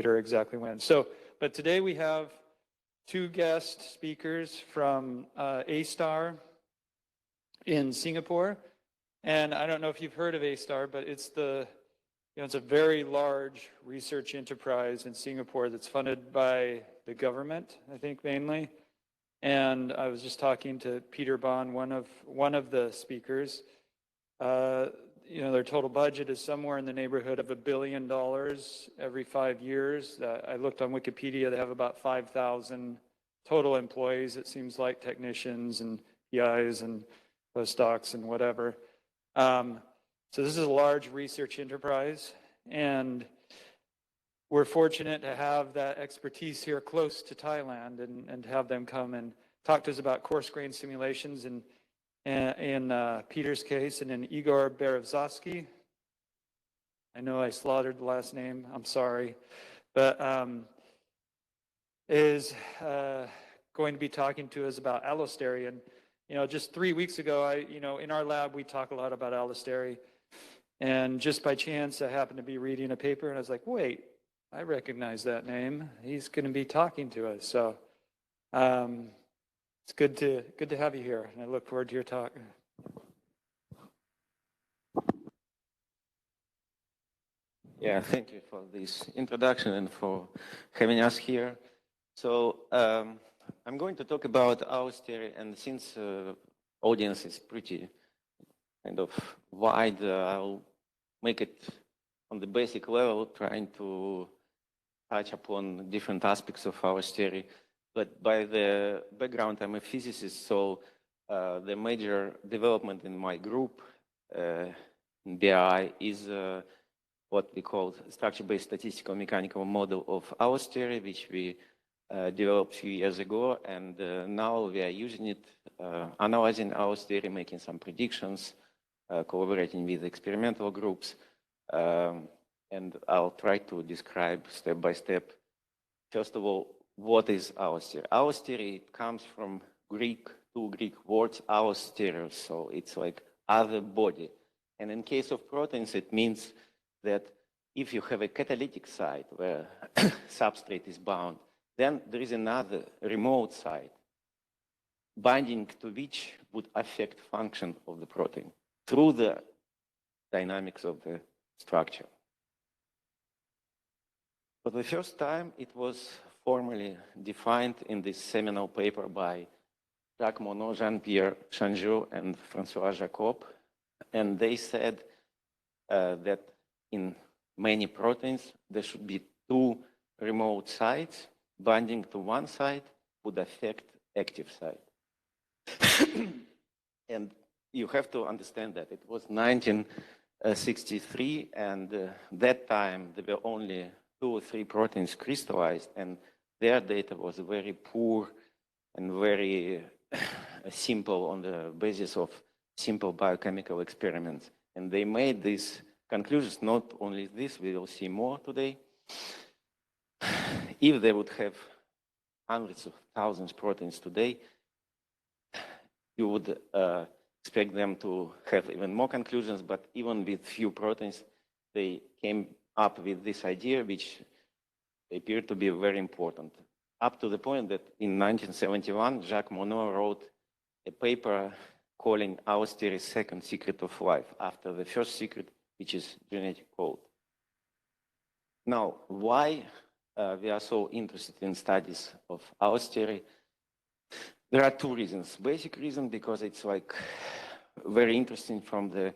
later exactly when. So, but today we have two guest speakers from A-Star in Singapore. And I don't know if you've heard of A-Star, but it's it's a very large research enterprise in Singapore that's funded by the government, I think mainly. And I was just talking to Peter Bond, one of the speakers. Their total budget is somewhere in the neighborhood of $1 billion every 5 years. I looked on Wikipedia, they have about 5,000 total employees, it seems like, technicians and PIs and postdocs and whatever. So this is a large research enterprise, and we're fortunate to have that expertise here close to Thailand and have them come and talk to us about coarse-grained simulations in Peter's case, and in Igor Berezovsky. I know I slaughtered the last name, I'm sorry, but is going to be talking to us about Allostery. And just 3 weeks ago, in our lab, we talk a lot about Allostery. And just by chance, I happened to be reading a paper, and I was like, wait, I recognize that name. He's going to be talking to us. So it's good to have you here, and I look forward to your talk. Yeah, thank you for this introduction and for having us here. So I'm going to talk about Allostery, and since audience is pretty kind of wide, I'll make it on the basic level, trying to touch upon different aspects of Allostery. But by the background, I'm a physicist, so the major development in my group in BI is what we call structure-based statistical mechanical model of Allostery, which we developed a few years ago, and now we are using it, analyzing Allostery, making some predictions, collaborating with experimental groups, and I'll try to describe step by step. First of all, what is Allostery? Allostery comes from two Greek words, allosteros, so it's like other body. And in case of proteins, it means that if you have a catalytic site where substrate is bound, then there is another remote site binding to which would affect function of the protein through the dynamics of the structure. For the first time, it was formally defined in this seminal paper by Jacques Monod, Jean-Pierre Changeux, and François Jacob. And they said that in many proteins, there should be two remote sites. Binding to one site would affect active site. And you have to understand that it was 1963, and that time there were only 2 or 3 proteins crystallized, and their data was very poor and very simple on the basis of simple biochemical experiments. And they made these conclusions, not only this, we will see more today. If they would have hundreds of thousands of proteins today, you would expect them to have even more conclusions, but even with few proteins, they came up with this idea, which appeared to be very important. Up to the point that in 1971, Jacques Monod wrote a paper calling Allostery's second secret of life, after the first secret, which is genetic code. Now, why we are so interested in studies of Allostery? There are 2 reasons. Basic reason, because it's like very interesting from the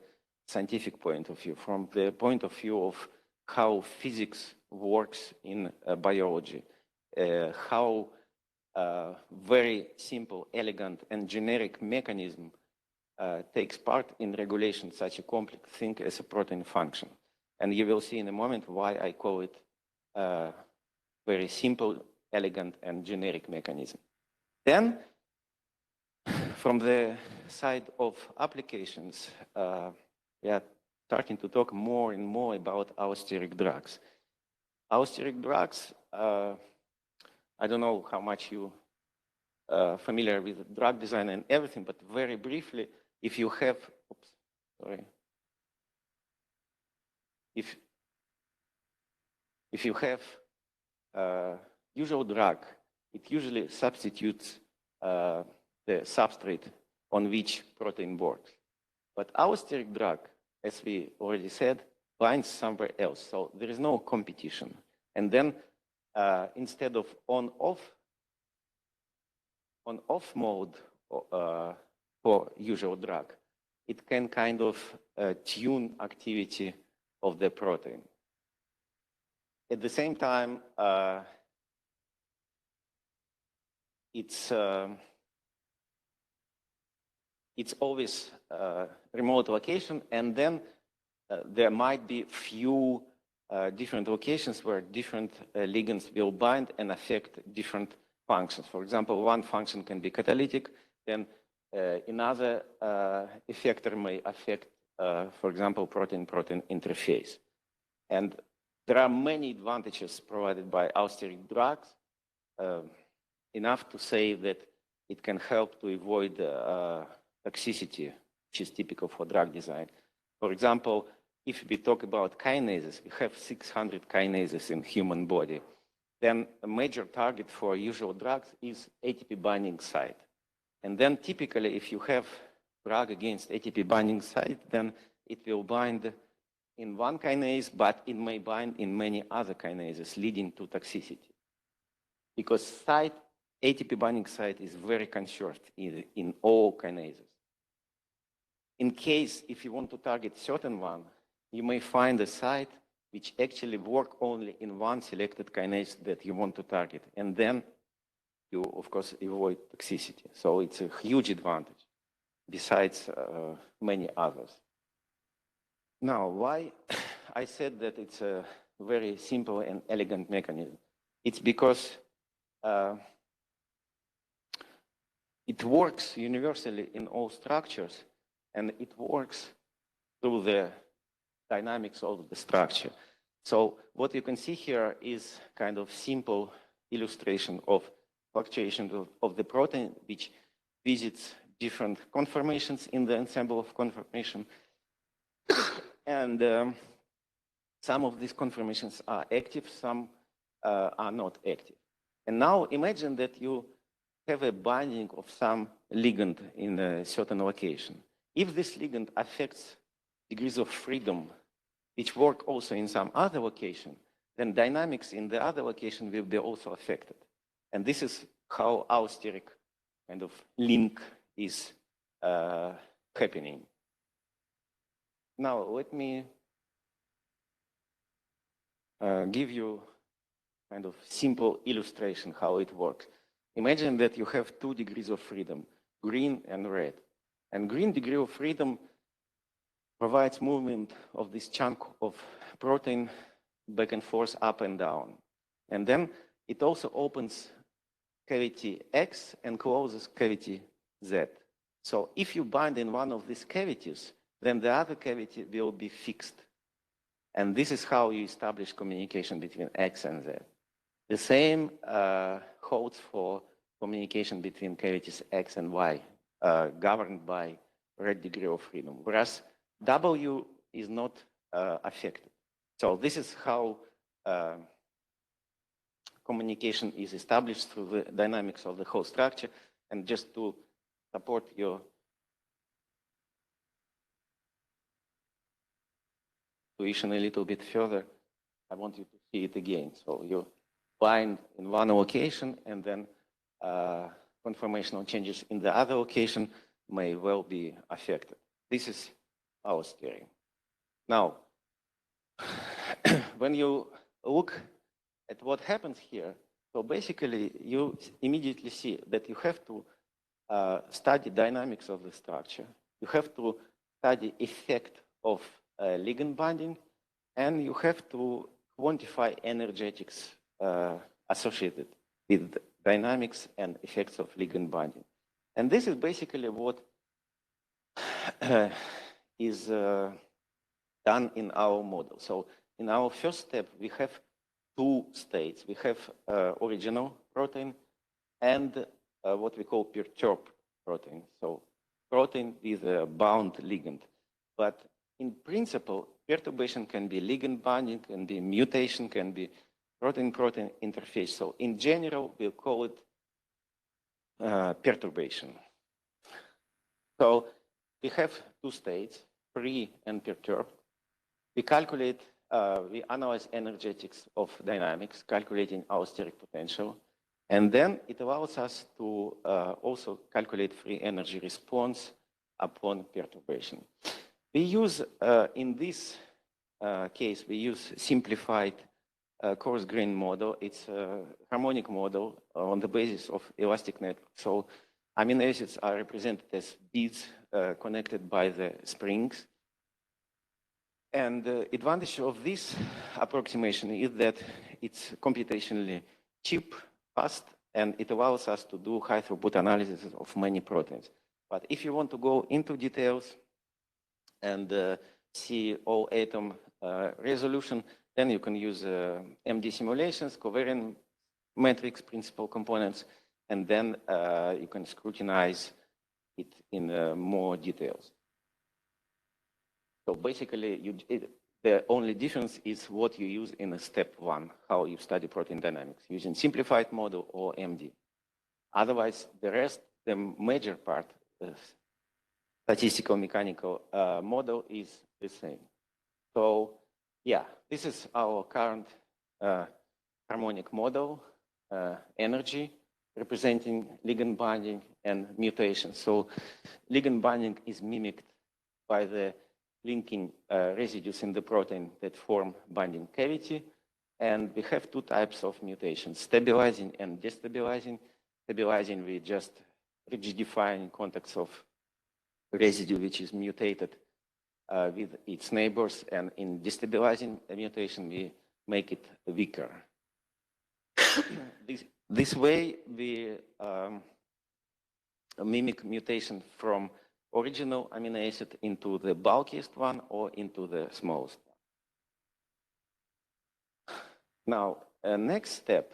scientific point of view, from the point of view of how physics works in biology, how very simple, elegant, and generic mechanism takes part in regulation such a complex thing as a protein function. And you will see in a moment why I call it very simple, elegant, and generic mechanism. Then, from the side of applications, we are starting to talk more and more about allosteric drugs. Allosteric drugs, I don't know how much you are familiar with drug design and everything, but very briefly, if you have, oops, sorry. If you have usual drug, it usually substitutes the substrate on which protein works. But allosteric drug, as we already said, binds somewhere else. So there is no competition. And then instead of on-off mode for usual drug, it can kind of tune activity of the protein. At the same time, it's always remote location, and then there might be few different locations where different ligands will bind and affect different functions. For example, one function can be catalytic, then another effector may affect, for example, protein-protein interface. And there are many advantages provided by allosteric drugs, enough to say that it can help to avoid toxicity, which is typical for drug design. For example, if we talk about kinases, we have 600 kinases in human body. Then a major target for usual drugs is ATP binding site. And then typically, if you have drug against ATP binding site, then it will bind in one kinase, but it may bind in many other kinases, leading to toxicity. Because ATP binding site is very conserved in all kinases. In case, if you want to target certain one, you may find a site which actually work only in one selected kinase that you want to target. And then you, of course, avoid toxicity. So it's a huge advantage, besides many others. Now, why I said that it's a very simple and elegant mechanism? It's because it works universally in all structures, and it works through the dynamics of the structure. So what you can see here is kind of simple illustration of fluctuation of the protein, which visits different conformations in the ensemble of conformation. And some of these conformations are active, some are not active. And now imagine that you have a binding of some ligand in a certain location. If this ligand affects degrees of freedom, which work also in some other location, then dynamics in the other location will be also affected. And this is how allosteric kind of link is happening. Now, let me give you kind of simple illustration how it works. Imagine that you have 2 degrees of freedom, green and red. And green degree of freedom provides movement of this chunk of protein back and forth, up and down. And then it also opens cavity X and closes cavity Z. So if you bind in one of these cavities, then the other cavity will be fixed. And this is how you establish communication between X and Z. The same holds for communication between cavities X and Y, governed by red degree of freedom, whereas W is not affected. So this is how communication is established through the dynamics of the whole structure. And just to support your intuition a little bit further, I want you to see it again. So you bind in one location, and then conformational changes in the other location may well be affected. This is allosteric. Now, when you look at what happens here, so basically you immediately see that you have to study dynamics of the structure. You have to study effect of ligand binding, and you have to quantify energetics associated with dynamics and effects of ligand binding. And this is basically what is done in our model. So in our first step, we have 2 states. We have original protein and what we call perturbed protein. So protein with a bound ligand. But in principle, perturbation can be ligand binding, can be mutation, can be protein-protein interface. So in general, we'll call it perturbation. So we have two states, free and perturbed. We calculate, we analyze energetics of dynamics, calculating allosteric potential. And then it allows us to also calculate free energy response upon perturbation. We use, in this case, we use simplified coarse-grained model. It's a harmonic model on the basis of elastic network. So amino acids are represented as beads connected by the springs. And the advantage of this approximation is that it's computationally cheap, fast, and it allows us to do high throughput analysis of many proteins. But if you want to go into details and see all atom resolution, then you can use MD simulations, covariant matrix, principal components, and then you can scrutinize it in more details. So basically, the only difference is what you use in a step one, how you study protein dynamics, using simplified model or MD. Otherwise, the rest, the major part, the statistical mechanical model is the same. So yeah, this is our current harmonic model, energy, representing ligand binding and mutation. So ligand binding is mimicked by the linking residues in the protein that form binding cavity. And we have two types of mutations, stabilizing and destabilizing. Stabilizing, we just rigidify in context of residue which is mutated with its neighbors, and in destabilizing mutation, we make it weaker. This way, we mimic mutation from original amino acid into the bulkiest one or into the smallest one. Now, next step,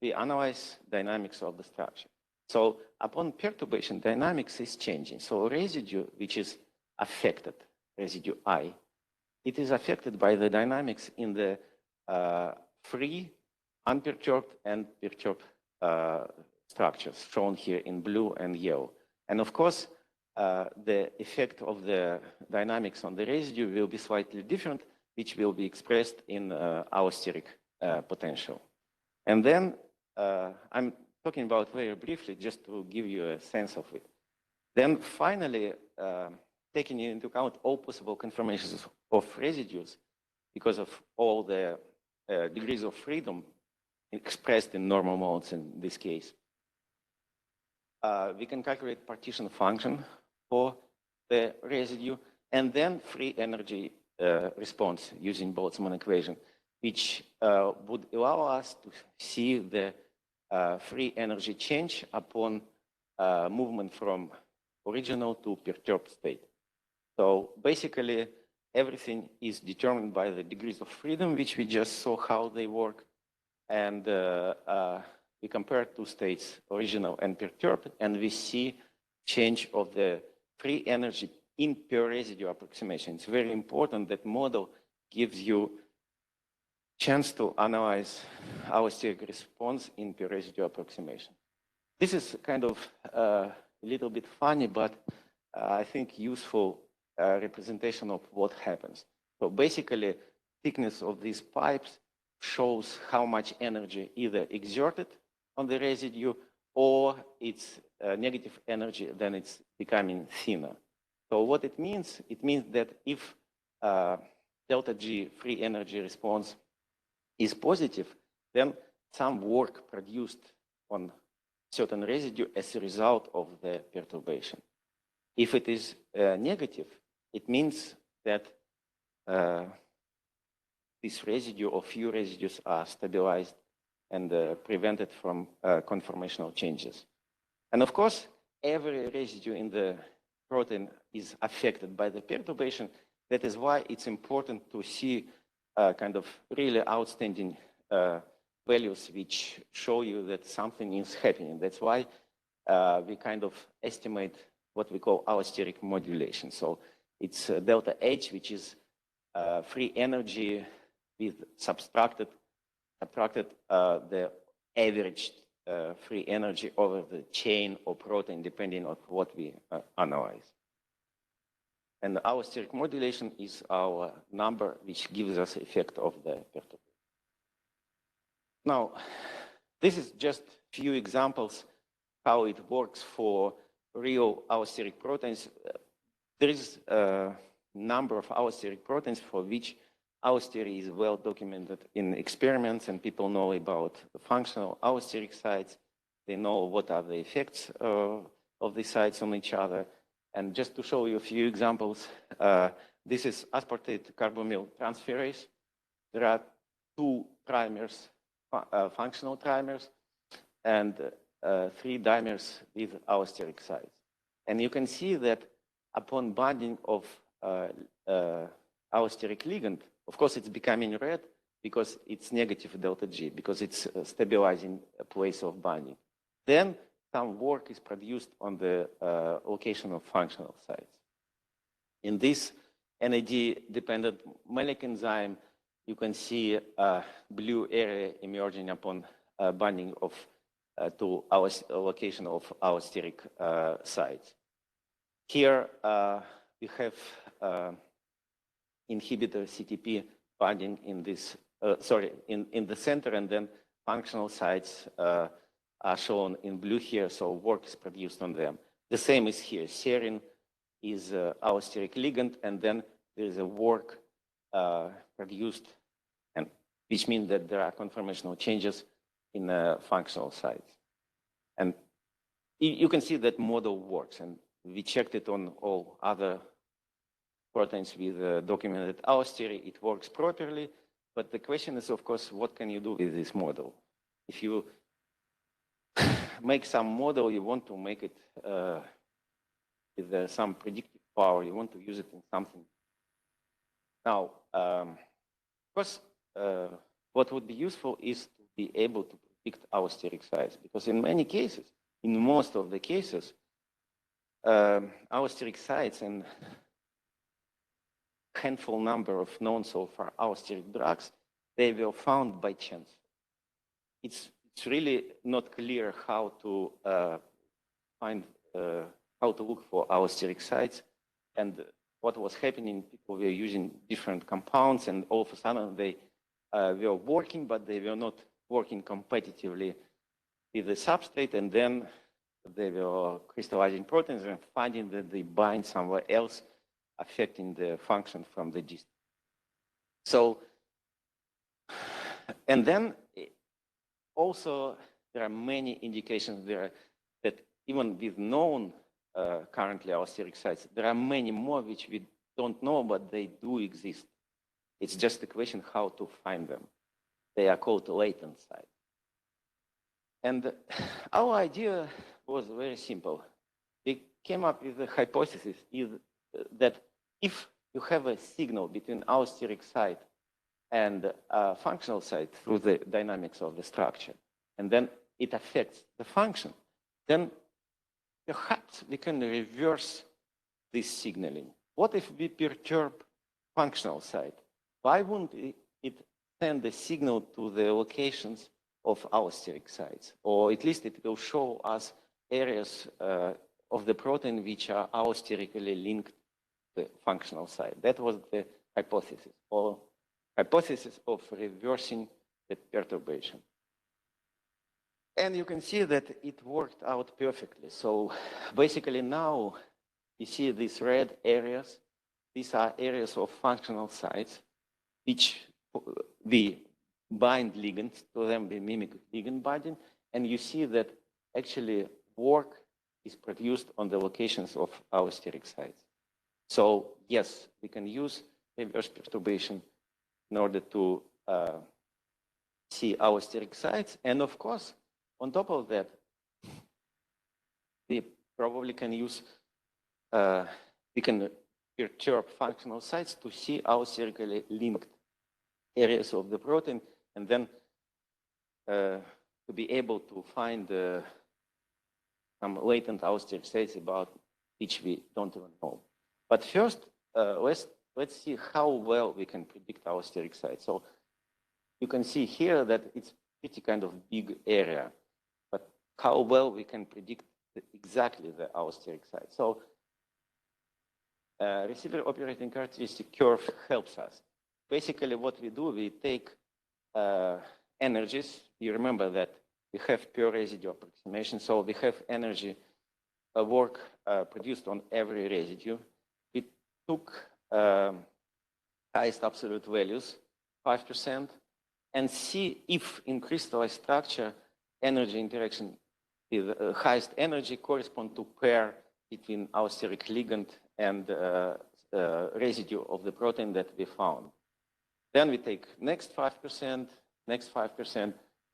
we analyze dynamics of the structure. So upon perturbation, dynamics is changing. So residue, which is affected, residue I, it is affected by the dynamics in the free, unperturbed, and perturbed structures shown here in blue and yellow. And of course, the effect of the dynamics on the residue will be slightly different, which will be expressed in allosteric potential. And then I'm talking about very briefly, just to give you a sense of it. Then finally, taking into account all possible conformations of residues, because of all the degrees of freedom expressed in normal modes in this case, we can calculate partition function for the residue, and then free energy response using Boltzmann equation, which would allow us to see the free energy change upon movement from original to perturbed state. So basically, everything is determined by the degrees of freedom, which we just saw how they work. And we compare two states, original and perturbed, and we see change of the free energy in per residue approximation. It's very important that model gives you chance to analyze allosteric response in per residue approximation. This is kind of a little bit funny, but I think useful representation of what happens. So basically, thickness of these pipes shows how much energy either exerted on the residue or it's negative energy, then it's becoming thinner. So what it means that if delta G free energy response is positive, then some work produced on certain residue as a result of the perturbation. If it is negative, it means that this residue or few residues are stabilized and prevented from conformational changes. And of course, every residue in the protein is affected by the perturbation. That is why it's important to see kind of really outstanding values which show you that something is happening. That's why we kind of estimate what we call allosteric modulation. So it's delta H, which is free energy with subtracted subtracted the average free energy over the chain or protein, depending on what we analyze. And the allosteric modulation is our number which gives us effect of the perturbation. Now, this is just few examples how it works for real allosteric proteins. There is a number of allosteric proteins for which allostery is well documented in experiments, and people know about the functional allosteric sites. They know what are the effects of the sites on each other. And just to show you a few examples, this is aspartate carbonyl transferase. There are two trimers, functional trimers, and 3 dimers with allosteric sites. And you can see that upon binding of allosteric ligand, of course, it's becoming red because it's negative delta G, because it's stabilizing a place of binding. Then some work is produced on the location of functional sites. In this NAD-dependent malic enzyme, you can see a blue area emerging upon binding of to our location of allosteric sites. Here we have inhibitor CTP binding in this, in the center, and then functional sites are shown in blue here, so work is produced on them. The same is here. Serine is allosteric ligand, and then there is a work produced, and which means that there are conformational changes in functional sites. And you can see that model works, and we checked it on all other proteins with documented allostery. It works properly, but the question is, of course, what can you do with this model? If you make some model, you want to make it with some predictive power, you want to use it in something. Now, of course, what would be useful is to be able to predict allosteric sites, because in many cases, in most of the cases, allosteric sites and handful number of known so far allosteric drugs, they were found by chance. It's really not clear how to find, how to look for allosteric sites, and what was happening, people were using different compounds, and all of a sudden they were working, but they were not working competitively with the substrate, and then they were crystallizing proteins and finding that they bind somewhere else, affecting the function from the distance. So, and then also there are many indications there that even with known currently allosteric sites, there are many more which we don't know, but they do exist. It's just a question how to find them. They are called latent sites. And our idea was very simple. We came up with the hypothesis that if you have a signal between allosteric site and a functional site through the dynamics of the structure, and then it affects the function, then perhaps we can reverse this signaling. What if we perturb functional site? Why wouldn't it send the signal to the locations of allosteric sites? Or at least it will show us areas of the protein which are allosterically linked to the functional site. That was the hypothesis, or hypothesis of reversing the perturbation. And you can see that it worked out perfectly. So basically now you see these red areas. These are areas of functional sites which we bind ligands to them, we mimic ligand binding, and you see that actually work is produced on the locations of allosteric sites. So yes, we can use reverse perturbation in order to see allosteric sites, and of course, on top of that, we probably can use, we can perturb functional sites to see allosterically linked areas of the protein, and then to be able to find some latent allosteric sites about which we don't even know. But first, let's see how well we can predict allosteric sites. So you can see here that it's pretty kind of big area, but how well we can predict exactly the allosteric site. So receiver operating characteristic curve helps us. Basically what we do, we take energies. You remember that we have pure residue approximation, so we have energy work produced on every residue. We took highest absolute values, 5%, and see if in crystallized structure, energy interaction with highest energy correspond to pair between allosteric ligand and residue of the protein that we found. Then we take next 5%,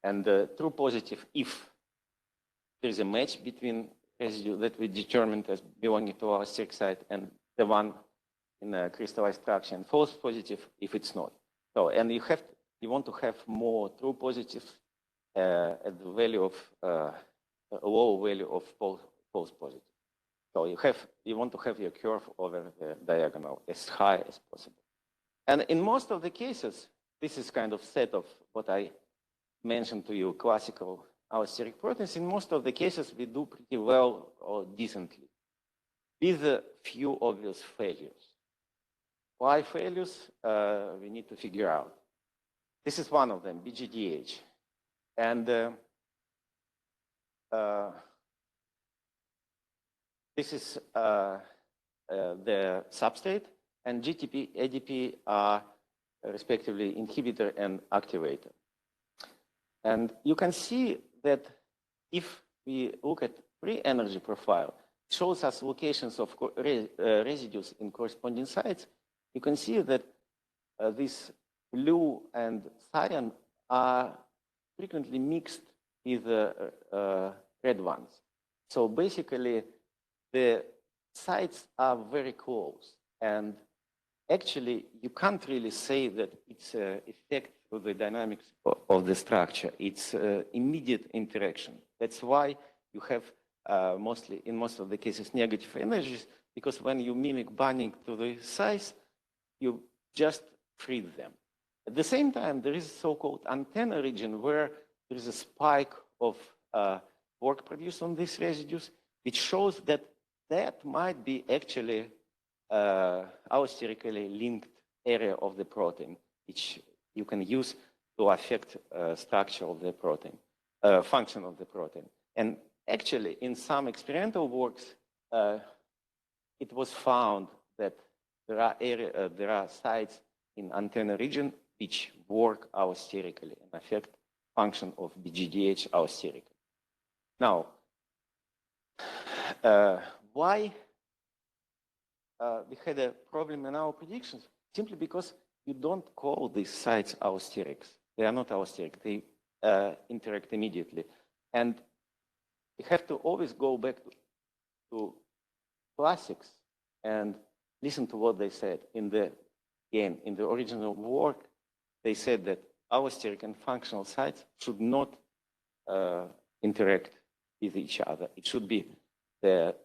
and true positive if there is a match between residue that we determined as belonging to allosteric site and the one in a crystallized structure, and false positive if it's not. So, and you want to have more true positives at the value of a low value of false positive. So you want to have your curve over the diagonal as high as possible. And in most of the cases, this is kind of set of what I mentioned to you, classical allosteric proteins. In most of the cases, we do pretty well or decently, with a few obvious failures. Why failures? We need to figure out. This is one of them, BGDH. And this is the substrate, and GTP, ADP are respectively inhibitor and activator. And you can see that if we look at free energy profile, it shows us locations of residues in corresponding sites. You can see that these blue and cyan are frequently mixed with red ones. So basically, the sites are very close. And actually, you can't really say that it's an effect of the dynamics of the structure. It's immediate interaction. That's why you have mostly, in most of the cases, negative energies, because when you mimic binding to the sites, you just freeze them. At the same time, there is a so-called antenna region where there is a spike of work produced on these residues, which shows that that might be actually allosterically linked area of the protein, which you can use to affect structure of the protein, function of the protein. And actually, in some experimental works, it was found that there are sites in antenna region which work allosterically and affect function of BGDH allosterically. Now, why we had a problem in our predictions? Simply because you don't call these sites allosterics. They are not allosteric. They interact immediately. And you have to always go back to classics and listen to what they said. In the original work, they said that allosteric and functional sites should not interact with each other. It should be the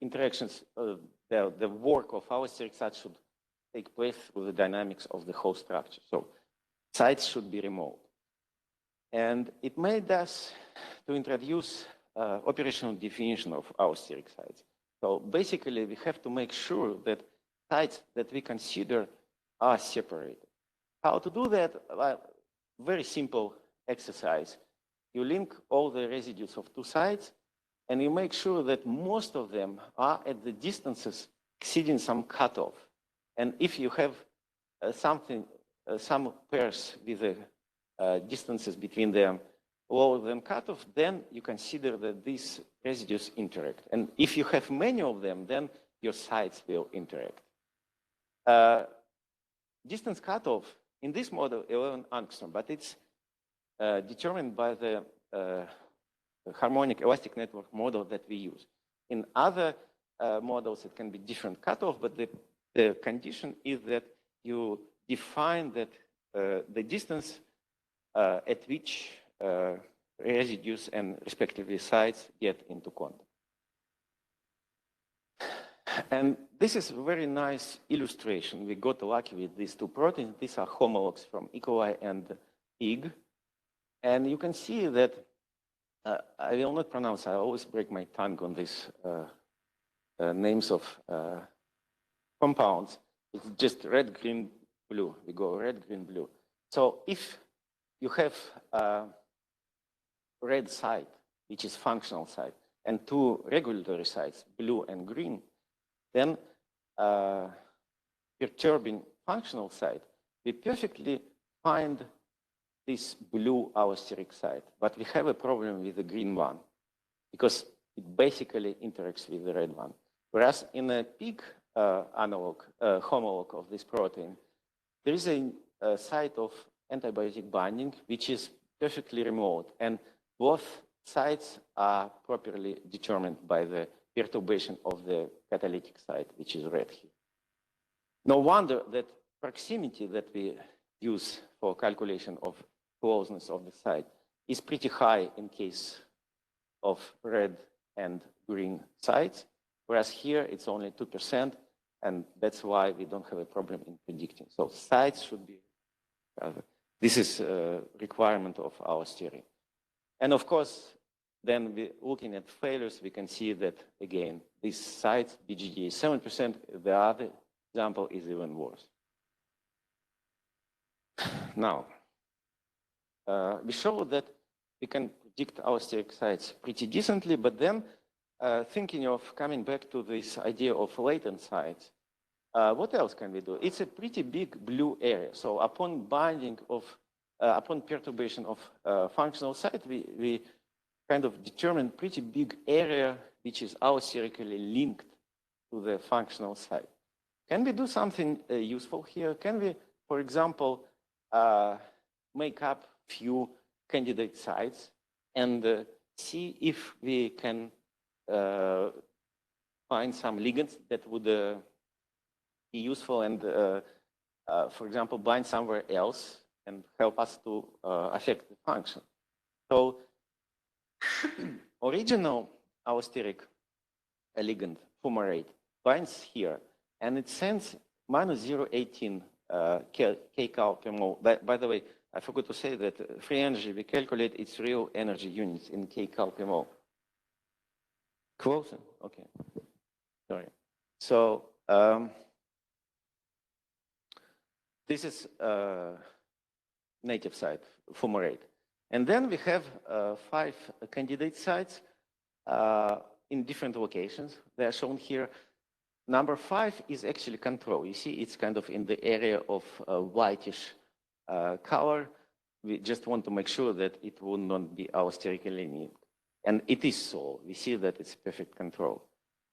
interactions, the work of allosteric sites should take place through the dynamics of the whole structure. So sites should be remote. And it made us to introduce operational definition of allosteric sites. So basically, we have to make sure that sites that we consider are separated. How to do that? Well, very simple exercise. You link all the residues of two sites, and you make sure that most of them are at the distances exceeding some cutoff. And if you have some pairs with the distances between them lower than cutoff, then you consider that these residues interact. And if you have many of them, then your sites will interact. Distance cutoff in this model, 11 angstrom, but it's determined by the harmonic elastic network model that we use. In other models, it can be different cutoff, but the condition is that you define that the distance at which residues and respectively sites get into contact. And this is a very nice illustration. We got lucky with these two proteins. These are homologs from E. coli and pig. And you can see that, I will not pronounce, I always break my tongue on these names of compounds. It's just red, green, blue. We go red, green, blue. So if you have a red site, which is functional site, and two regulatory sites, blue and green, then perturbing functional site, we perfectly find this blue allosteric site. But we have a problem with the green one because it basically interacts with the red one. Whereas in a pig homolog of this protein, there is a site of antibiotic binding, which is perfectly remote. And both sites are properly determined by the perturbation of the catalytic site, which is red here. No wonder that proximity that we use for calculation of closeness of the site is pretty high in case of red and green sites, whereas here it's only 2%, and that's why we don't have a problem in predicting. So sites should be, this is a requirement of Allostery. And of course, then looking at failures, we can see that, again, these sites, BGD is 7%, the other example is even worse. Now, we show that we can predict allosteric sites pretty decently, but then thinking of coming back to this idea of latent sites, what else can we do? It's a pretty big blue area. So upon binding of, upon perturbation of functional site, we kind of determine pretty big area which is allosterically linked to the functional site. Can we do something useful here? Can we, for example, make up few candidate sites and see if we can find some ligands that would be useful and, for example, bind somewhere else and help us to affect the function. So original allosteric ligand, fumarate, binds here, and it sends minus 0.18 kcal per mole. By the way, I forgot to say that free energy, we calculate its real energy units in kcal per mole. Closer? Okay. Sorry. So this is native site, fumarate. And then we have 5 candidate sites in different locations. They are shown here. Number 5 is actually control. You see, it's kind of in the area of whitish color. We just want to make sure that it will not be allosterically linked. And it is so. We see that it's perfect control.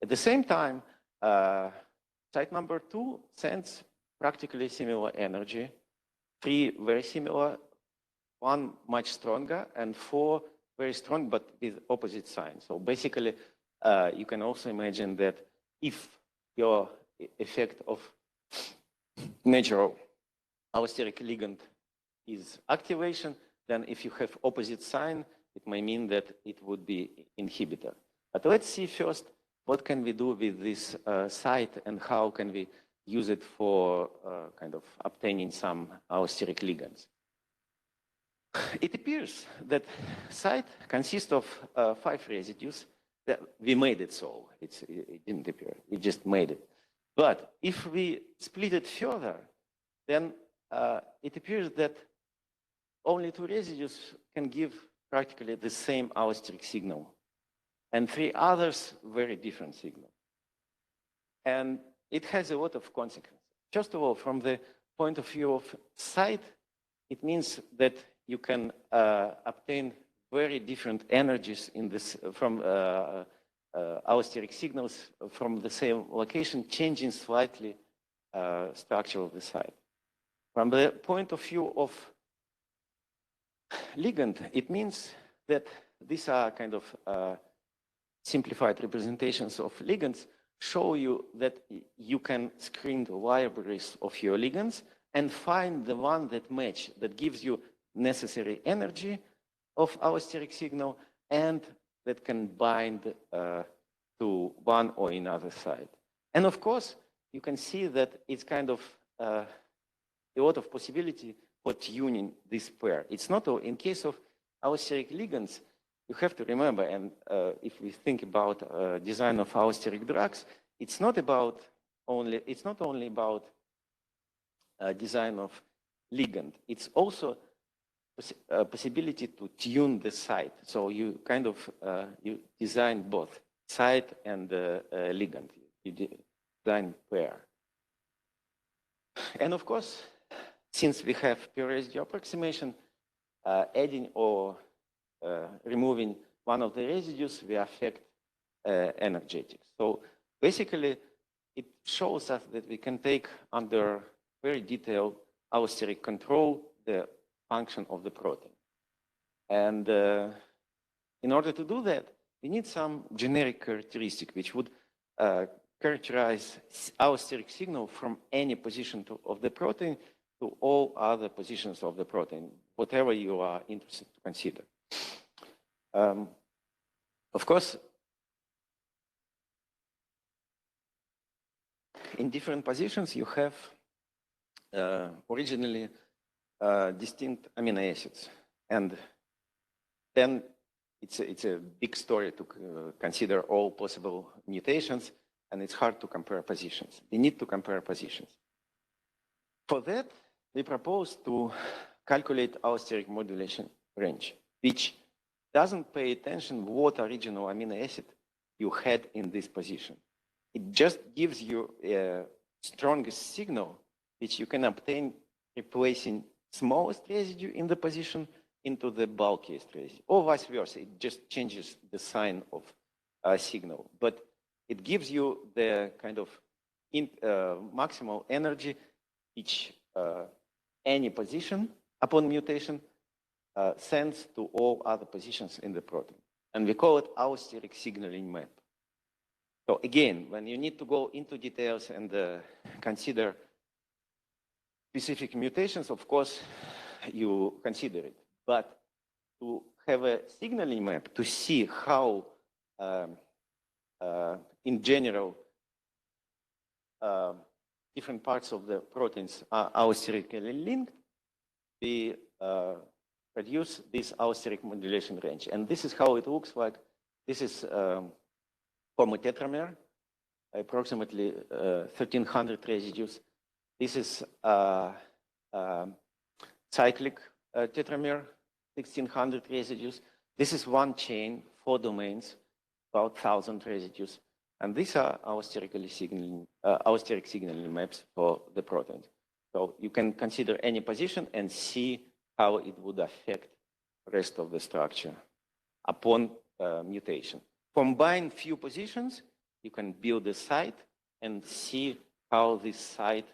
At the same time, site number 2 sends practically similar energy. 3 very similar, 1 much stronger, and 4 very strong but with opposite signs. So basically, you can also imagine that if your effect of natural allosteric ligand is activation, then if you have opposite sign, it may mean that it would be inhibitor. But let's see first what can we do with this site and how can we use it for kind of obtaining some allosteric ligands. It appears that site consists of 5 residues. That we made it so. It didn't appear. We just made it. But if we split it further, then it appears that only 2 residues can give practically the same allosteric signal, and 3 others very different signal. And it has a lot of consequences. First of all, from the point of view of site, it means that you can obtain very different energies in this from allosteric signals from the same location, changing slightly structure of the site. From the point of view of ligand, it means that these are kind of simplified representations of ligands, show you that you can screen the libraries of your ligands and find the one that match, that gives you necessary energy of allosteric signal and that can bind to one or another side. And of course, you can see that it's kind of a lot of possibility for tuning this pair. It's not all, in case of allosteric ligands, you have to remember, and if we think about design of allosteric drugs, it's not only about design of ligand. It's also a possibility to tune the site. So you kind of you design both site and ligand. You design pair. And of course, since we have pure residue approximation, adding or removing one of the residues will affect energetics. So basically, it shows us that we can take under very detailed allosteric control the function of the protein. And in order to do that, we need some generic characteristic which would characterize allosteric signal from any position of the protein to all other positions of the protein, whatever you are interested to consider. Of course, in different positions, you have originally distinct amino acids. And then it's a big story to consider all possible mutations, and it's hard to compare positions. We need to compare positions. For that, we propose to calculate allosteric modulation range, which doesn't pay attention what original amino acid you had in this position. It just gives you a strongest signal which you can obtain replacing smallest residue in the position into the bulkiest residue, or vice versa. It just changes the sign of a signal, but it gives you the kind of maximal energy which any position upon mutation sends to all other positions in the protein. And we call it allosteric signaling map. So again, when you need to go into details and consider specific mutations, of course, you consider it. But to have a signaling map to see how, in general, different parts of the proteins are allosterically linked, we produce this allosteric modulation range. And this is how it looks like. This is homotetramer, approximately 1,300 residues. This is cyclic tetramer, 1,600 residues. This is one chain, 4 domains, about 1,000 residues. And these are allosteric signaling maps for the proteins. So you can consider any position and see how it would affect the rest of the structure upon mutation. Combine few positions, you can build a site and see how this site,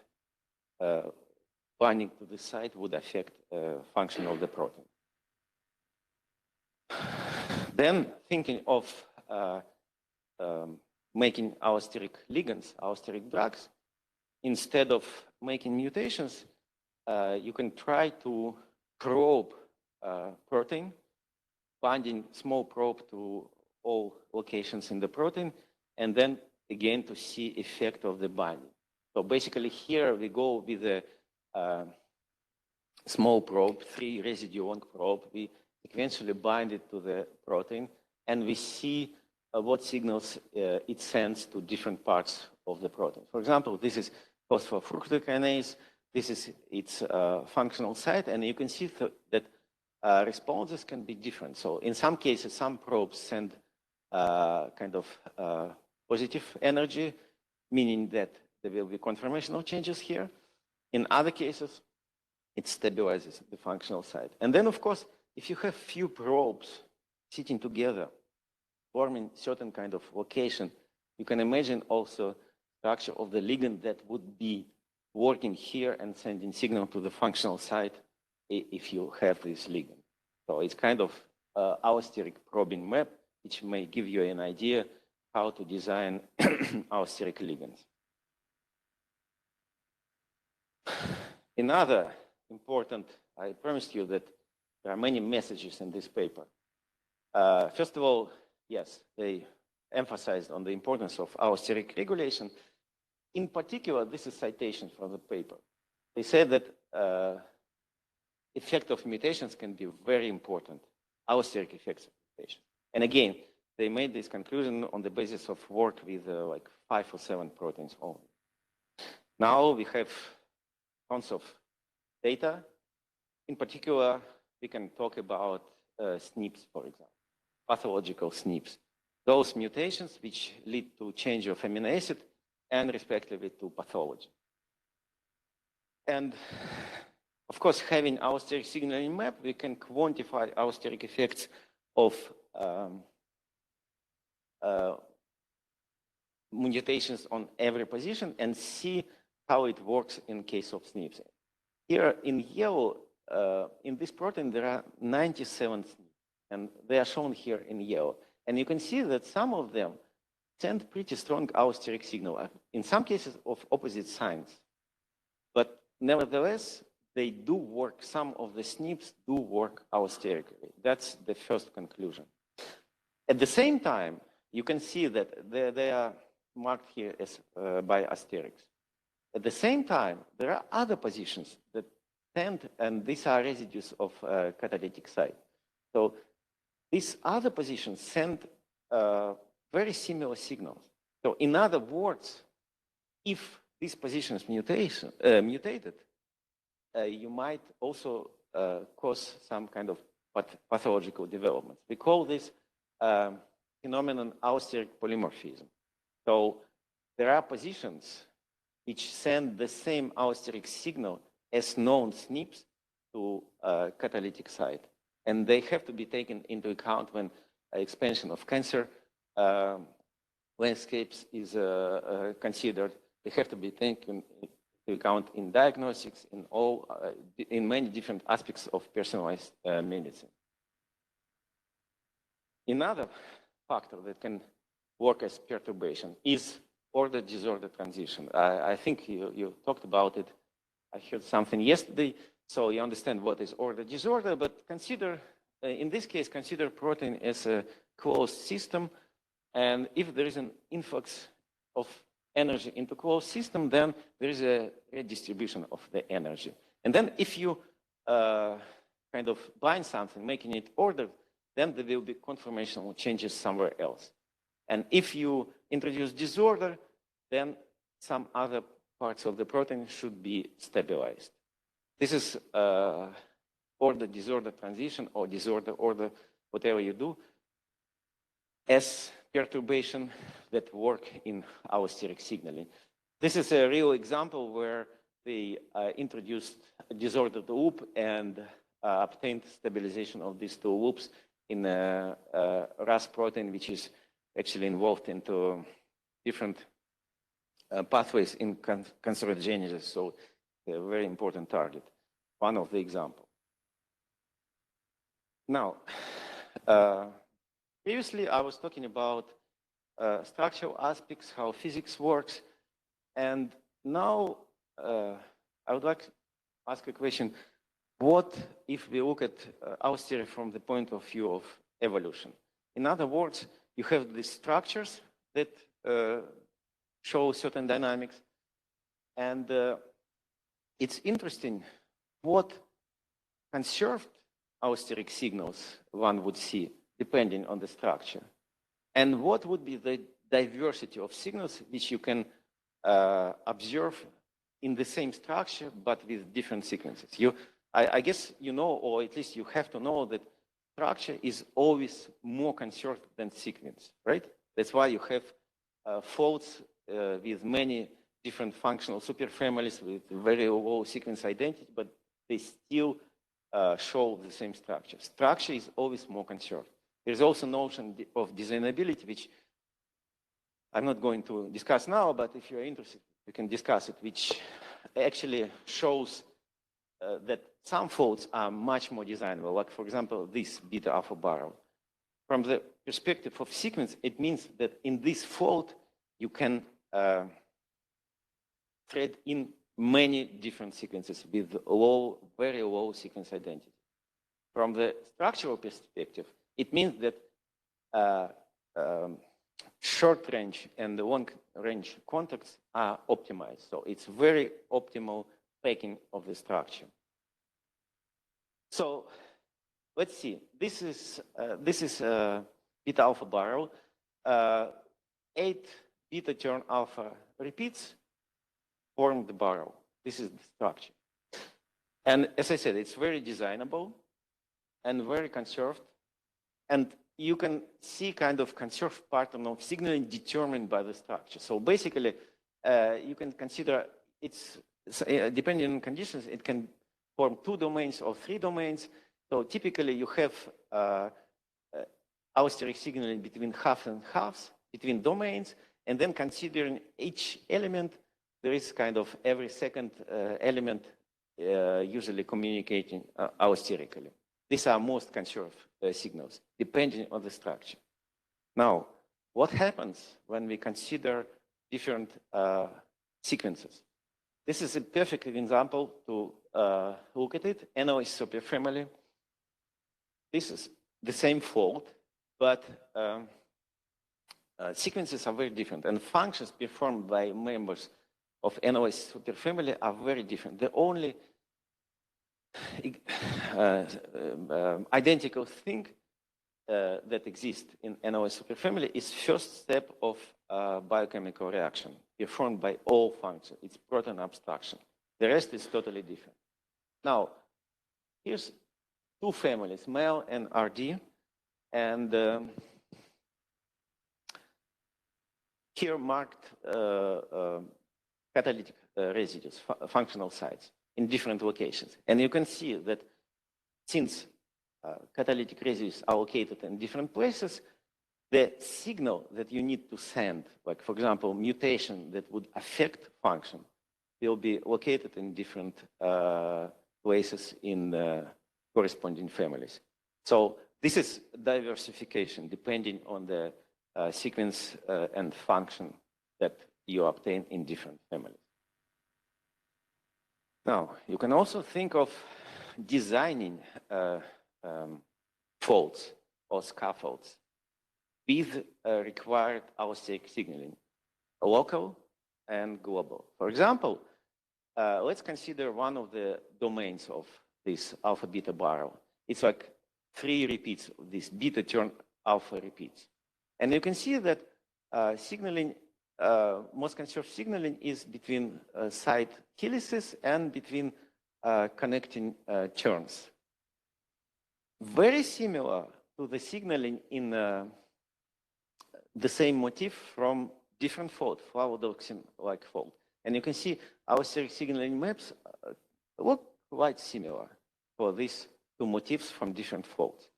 binding to the site, would affect function of the protein. Then thinking of making allosteric ligands, allosteric drugs, instead of making mutations, you can try to probe protein, binding small probe to all locations in the protein, and then again to see effect of the binding. So basically here we go with a small probe, 3 residue long probe. We eventually bind it to the protein, and we see what signals it sends to different parts of the protein. For example, this is phosphofructokinase. This is its functional site, and you can see that responses can be different. So in some cases, some probes send kind of positive energy, meaning that there will be conformational changes here. In other cases, it stabilizes the functional site. And then, of course, if you have few probes sitting together, forming certain kind of location, you can imagine also structure of the ligand that would be working here and sending signal to the functional site if you have this ligand. So it's kind of allosteric probing map, which may give you an idea how to design allosteric ligands. Another important, I promised you that there are many messages in this paper. First of all, yes, they emphasized on the importance of allosteric regulation, in particular, this is citation from the paper. They said that effect of mutations can be very important, allosteric effects of mutations. And again, they made this conclusion on the basis of work with like 5 or 7 proteins only. Now we have tons of data. In particular, we can talk about SNPs, for example, pathological SNPs. Those mutations which lead to change of amino acid and respectively to pathology. And of course, having allosteric signaling map, we can quantify allosteric effects of mutations on every position and see how it works in case of SNPs. Here in yellow, in this protein, there are 97 SNPs, and they are shown here in yellow. And you can see that some of them send pretty strong allosteric signal, in some cases of opposite signs. But nevertheless, they do work, some of the SNPs do work allosterically. That's the first conclusion. At the same time, you can see that they are marked here as by asterisk. At the same time, there are other positions that tend, and these are residues of catalytic site. So these other positions send very similar signals. So in other words, if these positions mutated, you might also cause some kind of pathological development. We call this phenomenon allosteric polymorphism. So there are positions which send the same allosteric signal as known SNPs to catalytic site. And they have to be taken into account when expansion of cancer landscapes is considered. They have to be taken into account in diagnostics, in many different aspects of personalized medicine. Another factor that can work as perturbation is order-disorder transition. I think you talked about it. I heard something yesterday, so you understand what is order-disorder, but consider, in this case, consider protein as a closed system, and if there is an influx of energy into closed system, then there is a redistribution of the energy. And then if you kind of bind something, making it ordered, then there will be conformational changes somewhere else. And if you introduce disorder, then some other parts of the protein should be stabilized. This is order-disorder transition or disorder-order, whatever you do, as perturbation that work in allosteric signaling. This is a real example where they introduced a disordered loop and obtained stabilization of these two loops in a RAS protein, which is actually involved into different pathways in cancerogenesis. So a very important target, one of the examples. Now, previously I was talking about structural aspects, how physics works, and now I would like to ask a question. What if we look at allostery from the point of view of evolution? In other words, you have these structures that show certain dynamics, and it's interesting what conserved allosteric signals one would see depending on the structure, and what would be the diversity of signals which you can observe in the same structure but with different sequences. I guess you know, or at least you have to know, that structure is always more conserved than sequence, right? That's why you have folds with many different functional superfamilies with very low sequence identity, but they still show the same structure. Structure is always more conserved. There's also notion of designability, which I'm not going to discuss now, but if you're interested, we can discuss it, which actually shows that some folds are much more designable, like, for example, this beta alpha barrel. From the perspective of sequence, it means that in this fold, you can thread in many different sequences with low, very low sequence identity. From the structural perspective, it means that short range and the long range contacts are optimized. So it's very optimal packing of the structure. So let's see. This is beta alpha barrel. 8 beta turn alpha repeats form the barrel. This is the structure. And as I said, it's very designable and very conserved. And you can see kind of conserved pattern of signaling determined by the structure. So basically, you can consider it's, depending on conditions, it can form 2 domains or 3 domains. So typically you have allosteric signaling between halves and halves, between domains, and then considering each element, there is kind of every second element usually communicating allosterically. These are most conserved signals, depending on the structure. Now, what happens when we consider different sequences? This is a perfect example to look at it. NOS superfamily. This is the same fold, but sequences are very different, and functions performed by members of NOS superfamily are very different. The only identical thing that exists in NOS superfamily is first step of biochemical reaction performed by all functions. It's proton abstraction. The rest is totally different. Now, here's 2 families, male and RD, and here marked catalytic residues, functional sites in different locations. And you can see that since catalytic residues are located in different places, the signal that you need to send, like for example, mutation that would affect function, will be located in different places in the corresponding families. So this is diversification depending on the sequence and function that you obtain in different families. Now, you can also think of designing folds or scaffolds with required allosteric signaling, local and global. For example, let's consider one of the domains of this alpha beta barrel. It's like 3 repeats of this beta turn alpha repeats. And you can see that signaling, most conserved signaling is between side helices and between connecting turns. Very similar to the signaling in the same motif from different fold, flavodoxin-like fold. And you can see allosteric signaling maps look quite similar for these 2 motifs from different folds.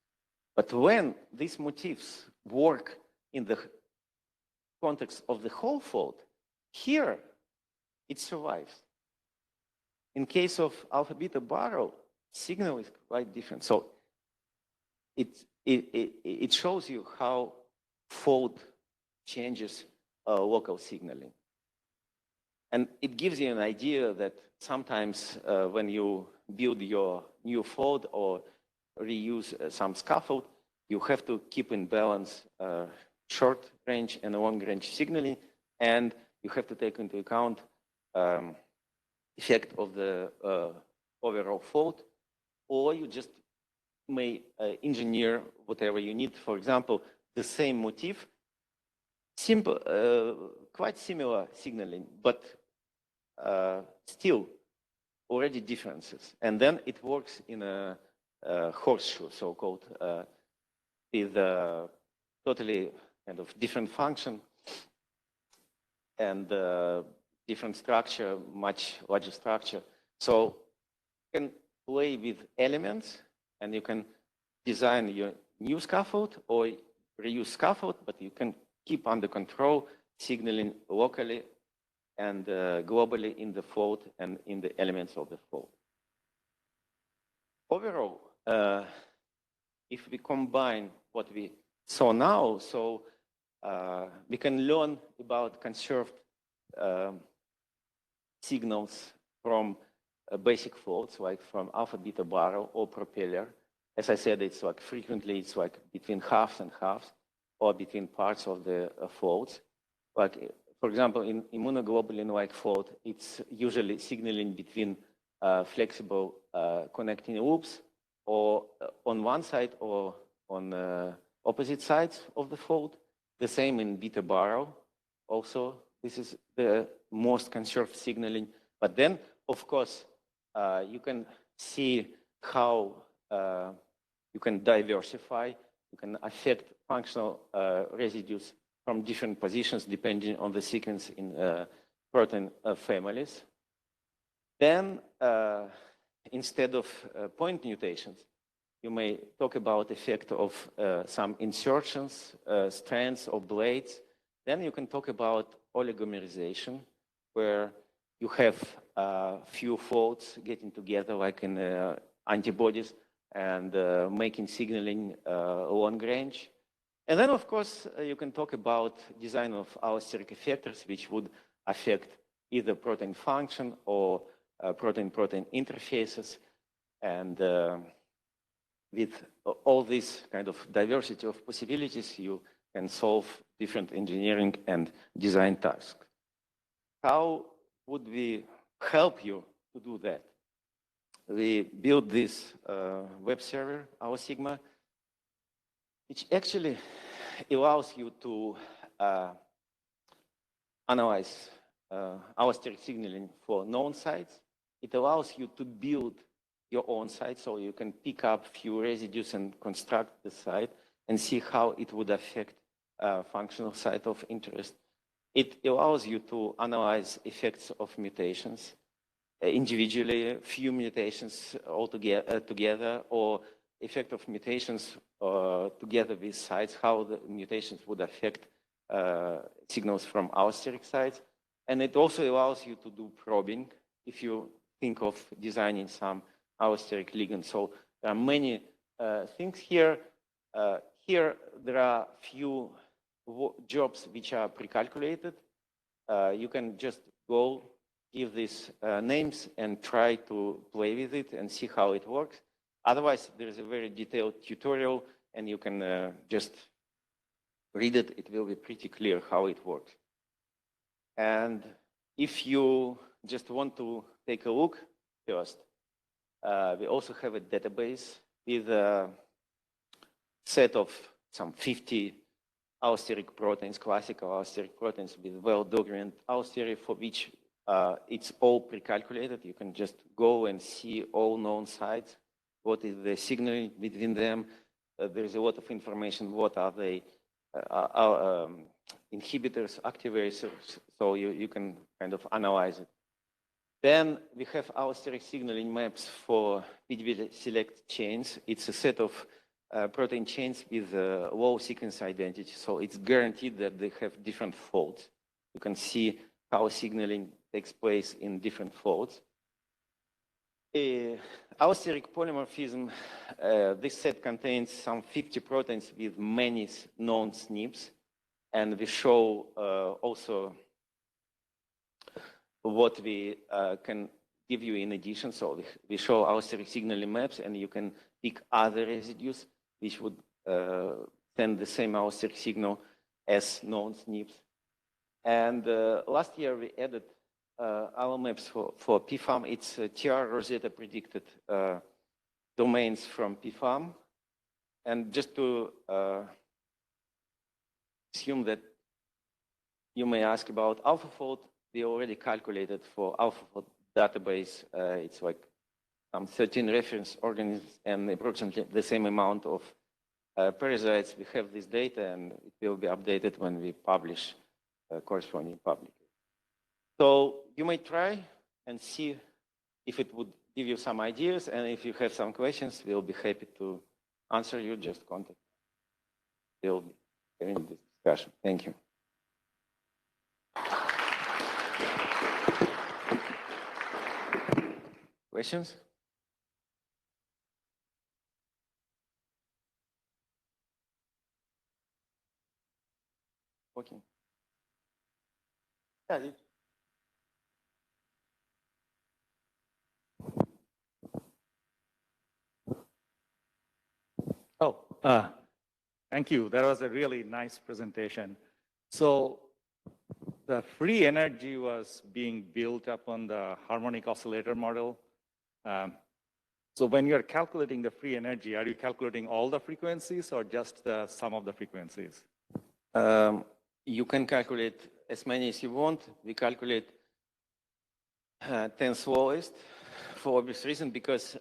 But when these motifs work in the context of the whole fold, here it survives. In case of alpha beta barrel, signal is quite different. So it shows you how fold changes local signaling. And it gives you an idea that sometimes when you build your new fold or reuse some scaffold, you have to keep in balance short range and long range signaling, and you have to take into account effect of the overall fold, or you just may engineer whatever you need. For example, the same motif, simple, quite similar signaling, but still already differences. And then it works in a horseshoe, so-called, with totally kind of different function and different structure, much larger structure. So you can play with elements and you can design your new scaffold or reuse scaffold, but you can keep under control signaling locally and globally in the fold and in the elements of the fold. Overall, if we combine what we saw now, so we can learn about conserved signals from basic folds, like from alpha beta barrel or propeller. As I said, it's like frequently it's like between halves and halves. or between parts of the folds. Like, for example, in immunoglobulin-like fold, it's usually signaling between flexible connecting loops, or on one side or on opposite sides of the fold. The same in beta barrel. Also, this is the most conserved signaling. But then, of course, you can see how you can diversify, you can affect functional residues from different positions depending on the sequence in protein families. Then, instead of point mutations, you may talk about effect of some insertions, strands or blades. Then you can talk about oligomerization, where you have few folds getting together, like in antibodies, and making signaling long range. And then, of course, you can talk about design of allosteric effectors, which would affect either protein function or protein-protein interfaces. And with all this kind of diversity of possibilities, you can solve different engineering and design tasks. How would we help you to do that? We built this web server, our Sigma, which actually allows you to analyze allosteric signaling for known sites. It allows you to build your own site, so you can pick up few residues and construct the site and see how it would affect functional site of interest. It allows you to analyze effects of mutations individually, few mutations all together, or effect of mutations together with sites, how the mutations would affect signals from allosteric sites. And it also allows you to do probing if you think of designing some allosteric ligand. So there are many things here. Here there are few jobs which are pre-calculated. You can just go give these names and try to play with it and see how it works. Otherwise, there is a very detailed tutorial, and you can just read it. It will be pretty clear how it works. And if you just want to take a look first, we also have a database with a set of some 50 allosteric proteins, classical allosteric proteins with well-documented allostery, for which it's all pre-calculated. You can just go and see all known sites, what is the signaling between them. There's a lot of information, what are they, inhibitors, activators, so you can kind of analyze it. Then we have allosteric signaling maps for PDB select chains. It's a set of protein chains with low sequence identity, so it's guaranteed that they have different folds. You can see how signaling takes place in different folds. Allosteric polymorphism, this set contains some 50 proteins with many known SNPs, and we show also what we can give you in addition. So we show allosteric signaling maps, and you can pick other residues which would send the same allosteric signal as known SNPs. And last year we added our maps for PFAM. It's TR Rosetta predicted domains from PFAM. And just to assume that you may ask about AlphaFold, we already calculated for AlphaFold database. It's like some 13 reference organisms and approximately the same amount of parasites. We have this data, and it will be updated when we publish corresponding public. So you may try and see if it would give you some ideas, and if you have some questions, we'll be happy to answer you. Just contact. We'll be having this discussion. Thank you. Questions? Okay. Yeah. Oh, Thank you. That was a really nice presentation. So the free energy was being built upon the harmonic oscillator model. So when you're calculating the free energy, are you calculating all the frequencies or just the sum of the frequencies? You can calculate as many as you want. We calculate 10 slowest for obvious reason, because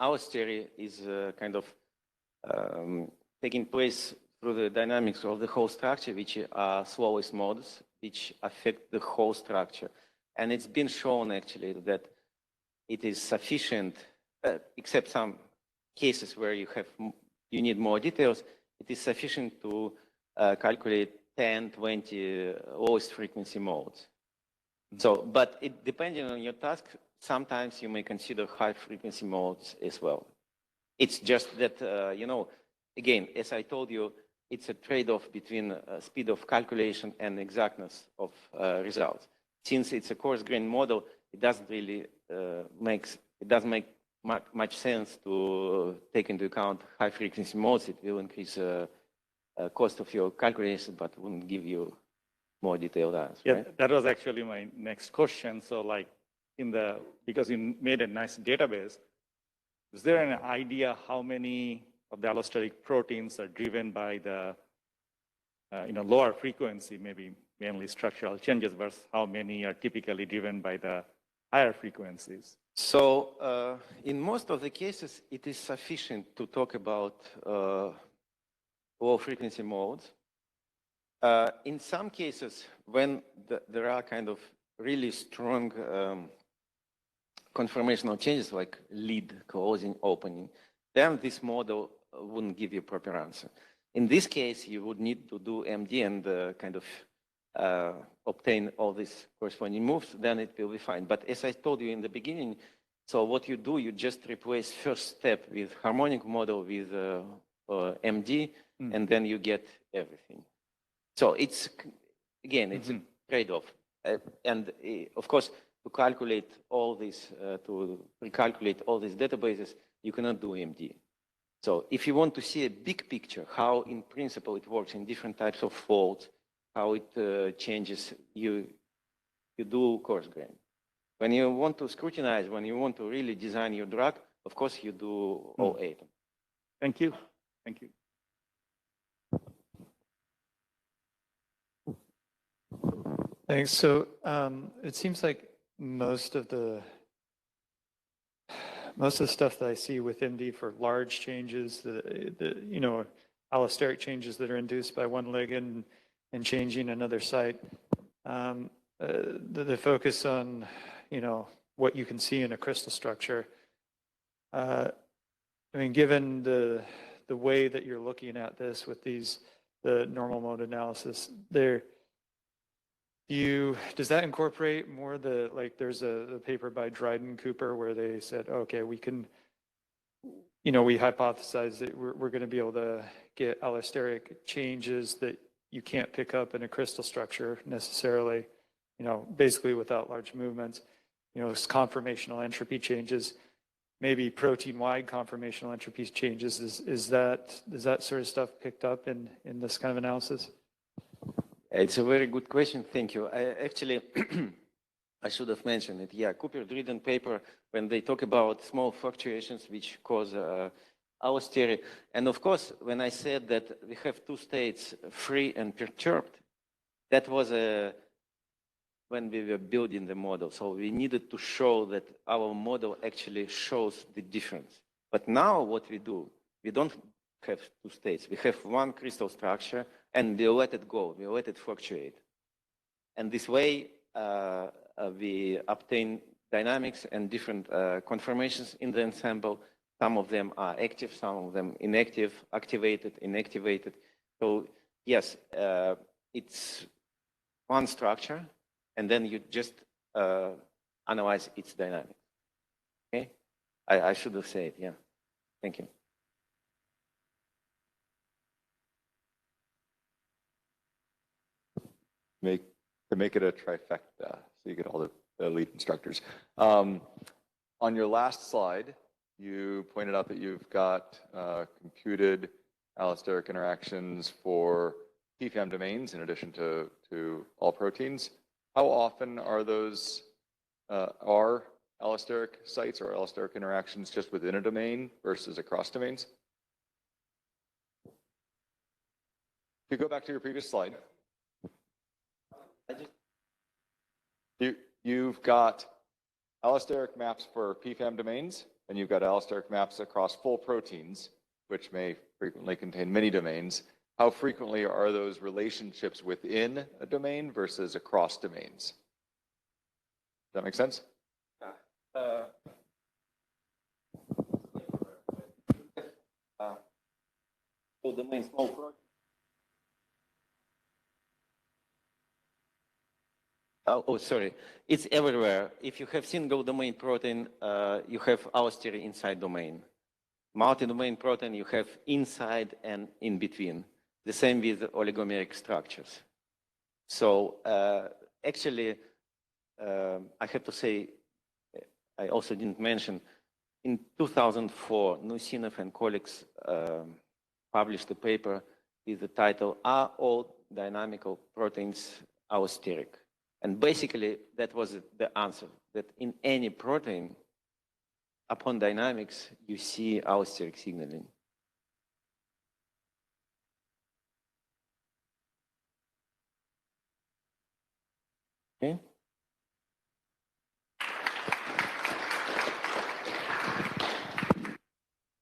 Allostery is kind of taking place through the dynamics of the whole structure, which are slowest modes, which affect the whole structure. And it's been shown actually that it is sufficient, except some cases where you need more details, it is sufficient to calculate 10, 20 lowest frequency modes. So, but it depending on your task, sometimes you may consider high frequency modes as well. It's just that, you know, again, as I told you, it's a trade-off between speed of calculation and exactness of results. Since it's a coarse-grained model, it doesn't really make much sense to take into account high frequency modes. It will increase cost of your calculation, but wouldn't give you more detailed answer. Yeah, right? that was actually my next question. So like because you made a nice database, is there an idea how many of the allosteric proteins are driven by the lower frequency, maybe mainly structural changes, versus how many are typically driven by the higher frequencies? So in most of the cases, it is sufficient to talk about low frequency modes. In some cases, when there are kind of really strong conformational changes like lead, closing, opening, then this model wouldn't give you a proper answer. In this case, you would need to do MD and kind of obtain all these corresponding moves, then it will be fine. But as I told you in the beginning, so what you do, you just replace first step with harmonic model with MD, and then you get everything. So it's, again, it's a trade-off. And of course, to calculate all this, to recalculate all these databases, you cannot do MD. So if you want to see a big picture, how in principle it works in different types of faults, how it changes, you do coarse grain. When you want to scrutinize, when you want to really design your drug, of course you do all 8. Thank you. Thank you. Thanks. So it seems like most of the stuff that I see with MD for large changes, the allosteric changes that are induced by one ligand and changing another site, the focus on what you can see in a crystal structure. I mean, given the way that you're looking at this with the normal mode analysis, does that incorporate more there's a paper by Dryden Cooper where they said, okay, we can, we hypothesize that we're going to be able to get allosteric changes that you can't pick up in a crystal structure necessarily, basically without large movements, conformational entropy changes, maybe protein-wide conformational entropy changes. Is that sort of stuff picked up in this kind of analysis? It's a very good question. Thank you. Actually, I should have mentioned it. Yeah, Cooper-Dryden paper, when they talk about small fluctuations which cause allostery. And of course, when I said that we have two states, free and perturbed, that was when we were building the model. So we needed to show that our model actually shows the difference. But now what we do, we don't have two states. We have one crystal structure, and we let it go. We let it fluctuate. And this way, we obtain dynamics and different conformations in the ensemble. Some of them are active, some of them inactive, activated, inactivated. So yes, it's one structure, and then you just analyze its dynamics. Okay? I should have said, yeah. Thank you. To make it a trifecta, so you get all the lead instructors. On your last slide, you pointed out that you've got computed allosteric interactions for PFAM domains in addition to all proteins. How often are those are allosteric sites or allosteric interactions just within a domain versus across domains? If you go back to your previous slide, you've got allosteric maps for PFAM domains, and you've got allosteric maps across full proteins, which may frequently contain many domains. How frequently are those relationships within a domain versus across domains? Does that make sense? So domain small protein. Oh, sorry. It's everywhere. If you have single domain protein, you have allostery inside domain. Multi-domain protein, you have inside and in between. The same with oligomeric structures. So actually, I have to say, I also didn't mention, in 2004, Nusinov and colleagues published a paper with the title, Are All Dynamical Proteins Allosteric? And basically, that was the answer, that in any protein, upon dynamics, you see allosteric signaling.